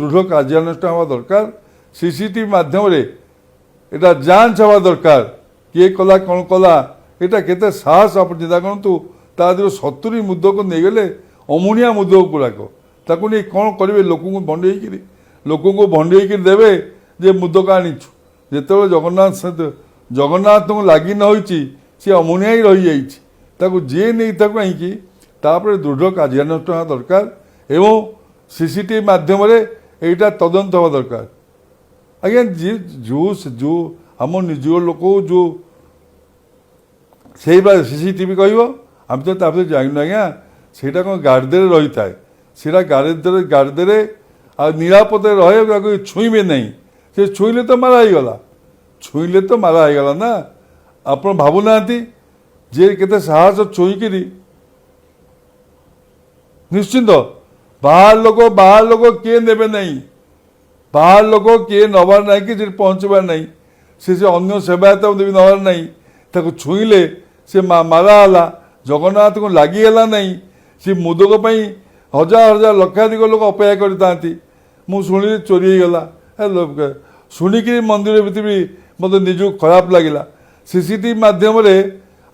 ଦୃଢ଼ କାର୍ଯ୍ୟାନୁଷ୍ଠାନ ହେବା ଦରକାର। ସିସିଟିଭି ମାଧ୍ୟମରେ এটা ଯାଞ୍ଚ ହେବା ଦରକାର କିଏ କଲା କ'ଣ କଲା। এটা କେତେ ସାହସ ଆପଣ ଚିନ୍ତା କରନ୍ତୁ। ତା ଦେହରୁ 70 ମୁଦକ ନେଇଗଲେ ଅମୁଣିଆ ମୁଦକ ଗୁଡ଼ାକ ତାକୁ ନେଇ କ'ଣ କରିବେ ଲୋକଙ୍କୁ ଭଣ୍ଡେଇକିରି ଦେବେ ଯେ ମୁଦକ ଆଣିଛୁ। ଯେତେବେଳେ ଜଗନ୍ନାଥଙ୍କୁ ଲାଗି ନ ହୋଇଛି ସେ ଅମୁଣିଆ ହିଁ ରହିଯାଇଛି। ତାକୁ ଯିଏ ନେଇ ତାକୁ ଆଣିକି ତାପରେ ଦୃଢ଼ କାର୍ଯ୍ୟାନୁଷ୍ଠାନ ଦରକାର ଏବଂ ସିସିଟିଭି ମାଧ୍ୟମରେ এইটা তদন্ত হওয়া দরকার। আজ্ঞা যে আম নিজ লোক যে সেইভাবে সিসিটিভি কহব আমি তো তাপরে জানি আজ্ঞা সেটা কোন গার্ডেরে রহিথায় সেটা গার্ডেরে আর নিরাপদে রহে তাকে ছুঁইবে নাই। সে ছুঁইলে তো মারা হয়ে না। আপনার ভাবু না যে কেতে সাহস ছুঁইকি নিশ্চিন্ত ବାହାର ଲୋକ କିଏ ନେବେ ନାହିଁ। ବାହାର ଲୋକ କିଏ ନେବାର ନାହିଁ କି ସେଠି ପହଞ୍ଚିବାର ନାହିଁ। ସେ ଅନ୍ୟ ସେବାୟତ ନେବାର ନାହିଁ। ତାକୁ ଛୁଇଁଲେ ସେ ମାରା ହେଲା। ଜଗନ୍ନାଥଙ୍କୁ ଲାଗିହେଲା ନାହିଁ। ସେ ମୁଦକ ପାଇଁ ହଜାର ହଜାର ଲକ୍ଷାଧିକ ଲୋକ ଅପେକ୍ଷା କରିଥାନ୍ତି। ମୁଁ ଶୁଣିଲି ଚୋରି ହେଇଗଲା ଶୁଣିକିରି ମନ୍ଦିର ଭିତରେ ମୋତେ ନିଜକୁ ଖରାପ ଲାଗିଲା। ସିସିଟିଭି ମାଧ୍ୟମରେ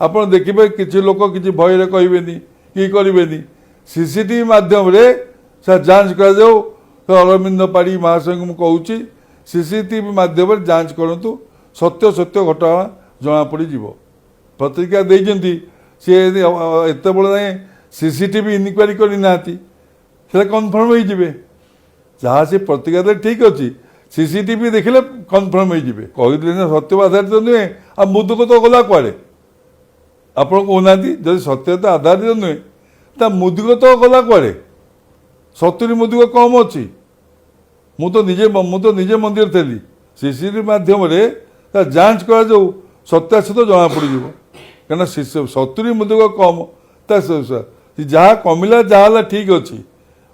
ଆପଣ ଦେଖିବେ କିଛି ଲୋକ କିଛି ଭୟରେ କହିବେନି କି କରିବେନି। ସିସିଟିଭି ମାଧ୍ୟମରେ ସେ ଯାଞ୍ଚ କରାଯାଉ। ଅରବିନ୍ଦ ପାଢ଼ୀ ମହାଶୟଙ୍କୁ ମୁଁ କହୁଛି ସିସିଟିଭି ମାଧ୍ୟମରେ ଯାଞ୍ଚ କରନ୍ତୁ। ସତ୍ୟ ଘଟଣା ଜଣାପଡ଼ିଯିବ। ପ୍ରତିକ୍ରିୟା ଦେଇଛନ୍ତି ସିଏ ଏତେବେଳେ ଯାଏଁ ସିସିଟିଭି ଇନକ୍ୱାରି କରିନାହାନ୍ତି ସେଟା କନଫର୍ମ ହେଇଯିବେ। ଯାହା ସେ ପ୍ରତିକ୍ରିୟା ଦେଲେ ଠିକ୍ ଅଛି। ସିସିଟିଭି ଦେଖିଲେ କନଫର୍ମ ହେଇଯିବେ। କହିଥିଲେ ନା ସତ୍ୟ ଆଧାରିତ ନୁହେଁ ଆଉ ମୁଦକ ତ ଗଲା କୁଆଡ଼େ ଆପଣ କହୁନାହାନ୍ତି। ଯଦି ସତ୍ୟତା ଆଧାରିତ ନୁହେଁ ତା ମୁଦକ ତ ଗଲା କୁଆଡ଼େ। 70 ମୁଦକ କମ୍ ଅଛି। ମୁଁ ତ ନିଜେ ମନ୍ଦିର ଥିଲି। ସିସିଟିଭି ମାଧ୍ୟମରେ ତା ଯାଞ୍ଚ କରାଯାଉ ସତ୍ୟାସତ୍ୟ ଜଣାପଡ଼ିଯିବ। କାହିଁକିନା 70 ମୁଦକ କମ୍ ତା ଯାହା କମିଲା ଯାହା ହେଲା ଠିକ୍ ଅଛି।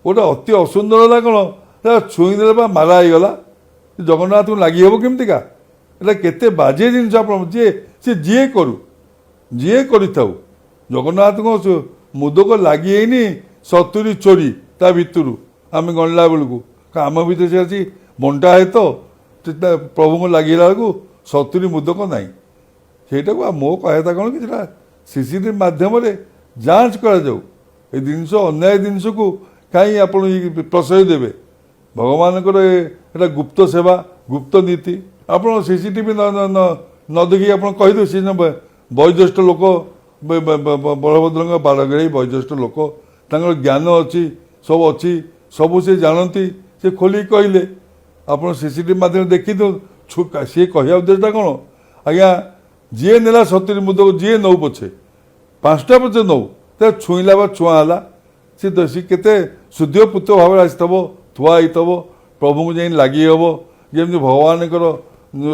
ଗୋଟେ ଅତି ଅସୁନ୍ଦର ହେଲା କ'ଣ ତା ଛୁଇଁଦେଲେ ବା ମାରା ହେଇଗଲା। ଜଗନ୍ନାଥଙ୍କୁ ଲାଗି ହେବ କେମିତିକା। ଏଇଟା କେତେ ବାଜେ ଜିନିଷ। ଆପଣ ଯିଏ କରିଥାଉ ଜଗନ୍ନାଥଙ୍କ ମୁଦକ ଲାଗି ହେଇନି 70 ଚୋରି ତା ଭିତରୁ ଆମେ ଗଣିଲା ବେଳକୁ ଆମ ଭିତରେ ସେ ଅଛି ବଣ୍ଟା ହେତ ପ୍ରଭୁଙ୍କୁ ଲାଗିଲା ବେଳକୁ 70 ମୁଦକ ନାହିଁ। ସେଇଟାକୁ ମୋ କହିବା କଥା କ'ଣ କି ସେଟା ସିସିଟିଭି ମାଧ୍ୟମରେ ଯାଞ୍ଚ କରାଯାଉ। ଏ ଜିନିଷ ଅନ୍ୟାୟ ଜିନିଷକୁ କାହିଁ ଆପଣ ପ୍ରଶୟ ଦେବେ। ଭଗବାନଙ୍କର ଏଇଟା ଗୁପ୍ତ ସେବା ଗୁପ୍ତ ନୀତି। ଆପଣ ସିସିଟିଭି ନ ଦେଖିକି ଆପଣ କହିଦେବେ ସେ ବୟୋଜ୍ୟେଷ୍ଠ ଲୋକ ବଳଭଦ୍ରଙ୍କ ବାରଗେଇ ବୟୋଜ୍ୟେଷ୍ଠ ଲୋକ ତାଙ୍କର ଜ୍ଞାନ ଅଛି ସବୁ ଅଛି ସବୁ ସେ ଜାଣନ୍ତି। ସେ ଖୋଲିକି କହିଲେ ଆପଣ ସିସିଟିଭି ମାଧ୍ୟମରେ ଦେଖିଦିଅନ୍ତୁ। ସିଏ କହିବା ଉଦ୍ଦେଶ୍ୟଟା କ'ଣ ଆଜ୍ଞା ଯିଏ ନେଲା 70 ମୁଦକ ଯିଏ ନେଉ ପଛେ 5ଟା ପଛେ ନେଉ ତା ଛୁଇଁଲା ବା ଛୁଆଁ ହେଲା ସେ କେତେ ଶୁଦ୍ଧ ପୁତ୍ର ଭାବରେ ଆସିଥିବ ଥୁଆ ହେଇଥିବ। ପ୍ରଭୁଙ୍କୁ ଯାଇ ଲାଗି ହେବ ଯେମିତି ଭଗବାନଙ୍କର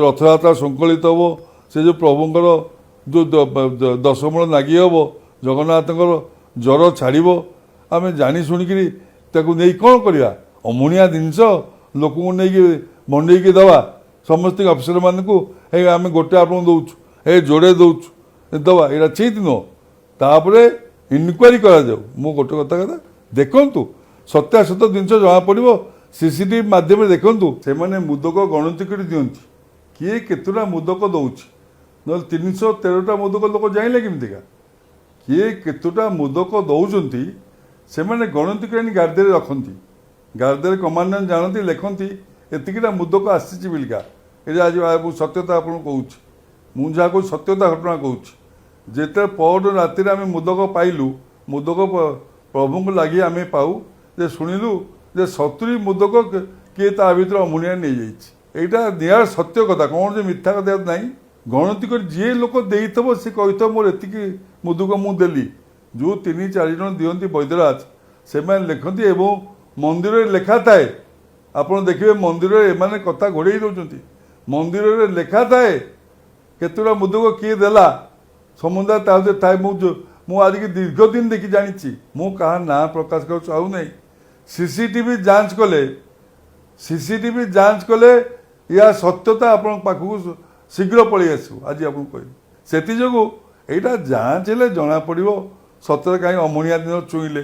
ରଥଯାତ୍ରା ଶୃଙ୍ଖଳିତ ହେବ। ସେ ଯେଉଁ ପ୍ରଭୁଙ୍କର ଯେଉଁ 10 ମୂଳ ଲାଗି ହେବ ଜଗନ୍ନାଥଙ୍କର ଜ୍ୱର ଛାଡ଼ିବ। ଆମେ ଜାଣି ଶୁଣିକିରି ତାକୁ ନେଇ କ'ଣ କରିବା। ଅମୁଣିଆ ଜିନିଷ ଲୋକଙ୍କୁ ନେଇକି ଭଣ୍ଡେଇକି ଦେବା। ସମସ୍ତଙ୍କ ଅଫିସରମାନଙ୍କୁ ଆମେ ଗୋଟେ ଆପଣଙ୍କୁ ଦେଉଛୁ ଯୋଡ଼େ ଦେଉଛୁ ଦେବା ଏଇଟା ଠିକ୍ ନୁହଁ। ତାପରେ ଇନକ୍ୱାରି କରାଯାଉ। ମୁଁ ଗୋଟେ କଥା ଦେଖନ୍ତୁ ସତ୍ୟାସତ୍ୟ ଜିନିଷ ଜଣାପଡ଼ିବ। ସିସିଟିଭି ମାଧ୍ୟମରେ ଦେଖନ୍ତୁ ସେମାନେ ମୁଦକ ଗଣତି କରି ଦିଅନ୍ତି କିଏ କେତେଟା ମୁଦକ ଦେଉଛି। ନହେଲେ 313ଟା ମୁଦକ ଲୋକ ଜାଣିଲେ କେମିତିକା କିଏ କେତେଟା ମୁଦକ ଦେଉଛନ୍ତି ସେମାନେ ଗଣତି କରି ଗାର୍ଡେରେ ରଖନ୍ତି। ଗାର୍ଡେରେ କମାଣ୍ଡାଣ୍ଟ ଜାଣନ୍ତି ଲେଖନ୍ତି ଏତିକିଟା ମୁଦକ ଆସିଛି ବିଲିକା। ଏଇଟା ଆଜି ସତ୍ୟତା ଆପଣଙ୍କୁ କହୁଛି। ମୁଁ ଯାହା କହୁଛି ସତ୍ୟତା ଘଟଣା କହୁଛି। ଯେତେବେଳେ ପରଦିନ ରାତିରେ ଆମେ ମୁଦକ ପାଇଲୁ ମୁଦକ ପ୍ରଭୁଙ୍କୁ ଲାଗି ଆମେ ପାଉ ଯେ ଶୁଣିଲୁ ଯେ 70 ମୁଦକ କିଏ ତା ଭିତରେ ଅମୁଣିଆ ନେଇଯାଇଛି। এইটা ନିଆର ସତ୍ୟ କଥା କ'ଣ ଯେ ମିଥ୍ୟା କଥା ନାହିଁ। ଗଣତି କରି ଯିଏ ଲୋକ ଦେଇଥିବ ସେ କହିଥିବ ମୋର ଏତିକି ମୁଦକ ମୁଁ ଦେଲି। ଯେଉଁ 3-4 ଜଣ ଦିଅନ୍ତି ବୈଦ୍ୟରାଜ ସେମାନେ ଲେଖନ୍ତି ଏବଂ ମନ୍ଦିରରେ ଲେଖା ଥାଏ। ଆପଣ ଦେଖିବେ ମନ୍ଦିରରେ ଏମାନେ କଥା ଘୋଡ଼େଇ ଦେଉଛନ୍ତି। ମନ୍ଦିରରେ ଲେଖା ଥାଏ କେତେଟା ମୁଦକ କିଏ ଦେଲା ସମୁଦାୟ ତା ଭିତରେ ଥାଏ। ମୁଁ ଆଜିକି ଦୀର୍ଘ ଦିନ ଦେଖି ଜାଣିଛି। ମୁଁ କାହା ନାଁ ପ୍ରକାଶ କରିବାକୁ ଚାହୁଁନାହିଁ। ସିସିଟିଭି ଯାଞ୍ଚ କଲେ ୟା ସତ୍ୟତା ଆପଣଙ୍କ ପାଖକୁ ଶୀଘ୍ର ପଳେଇ ଆସିବ। ଆଜି ଆପଣଙ୍କୁ କହିବି ସେଥିଯୋଗୁଁ ଏଇଟା ଯାଞ୍ଚ ହେଲେ ଜଣାପଡ଼ିବ ସତରେ କାହିଁ ଅମଣିଆ ଦିନ ଛୁଇଁଲେ